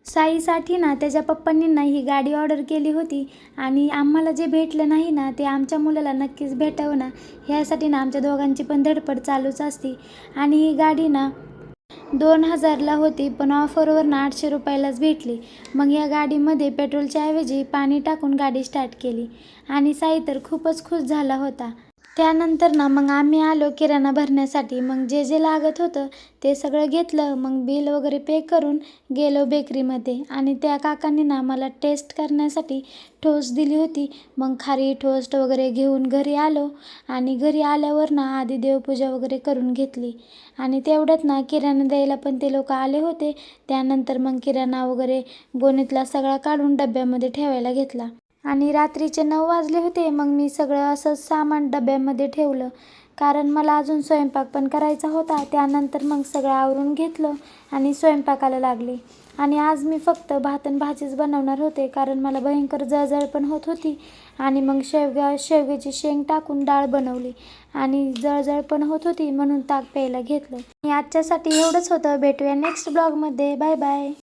साईसाठी ना त्याच्या पप्पांनी ना ही गाडी ऑर्डर केली होती आणि आम्हाला जे भेटलं नाही ना ते आमच्या मुलाला नक्कीच भेटावं ना, ह्यासाठी ना आमच्या दोघांची पण धडपड चालूच असते. आणि ही गाडी ना 2000ला होती, पण ऑफरवर ना 800 रुपयालाच भेटली. मग या गाडीमध्ये पेट्रोलच्या ऐवजी पाणी टाकून गाडी स्टार्ट केली आणि साई तर खूपच खुश झाला होता. त्यानंतर ना मग आम्ही आलो किराणा भरण्यासाठी. मग जे जे लागत होतं ते सगळं घेतलं. मग बिल वगैरे पे करून गेलो बेकरीमध्ये आणि त्या काकांनी ना मला टेस्ट करण्यासाठी टोस्ट दिली होती. मग खारी टोस्ट वगैरे घेऊन घरी आलो आणि घरी आल्यावर ना आधी देवपूजा वगैरे करून घेतली आणि तेवढ्यात ना किराणा द्यायला पण ते लोक आले होते. त्यानंतर मग किराणा वगैरे गोणीतला सगळा काढून डब्यामध्ये ठेवायला घेतला आणि रात्रीचे 9 वाजले होते. मग मी सगळं असं सामान डब्यामध्ये ठेवलं, कारण मला अजून स्वयंपाक पण करायचा होता. त्यानंतर मग सगळं आवरून घेतलं आणि स्वयंपाकाला लागले. आणि आज मी फक्त भात आणि भाजीच बनवणार होते, कारण मला भयंकर जळजळ पण होत होती. आणि मग शेवग्याची शेंग टाकून डाळ बनवली आणि जळजळ पण होत होती, म्हणून ताक प्यायला घेतलं. आणि आजच्यासाठी एवढंच होतं. भेटूया नेक्स्ट ब्लॉगमध्ये. Bye bye.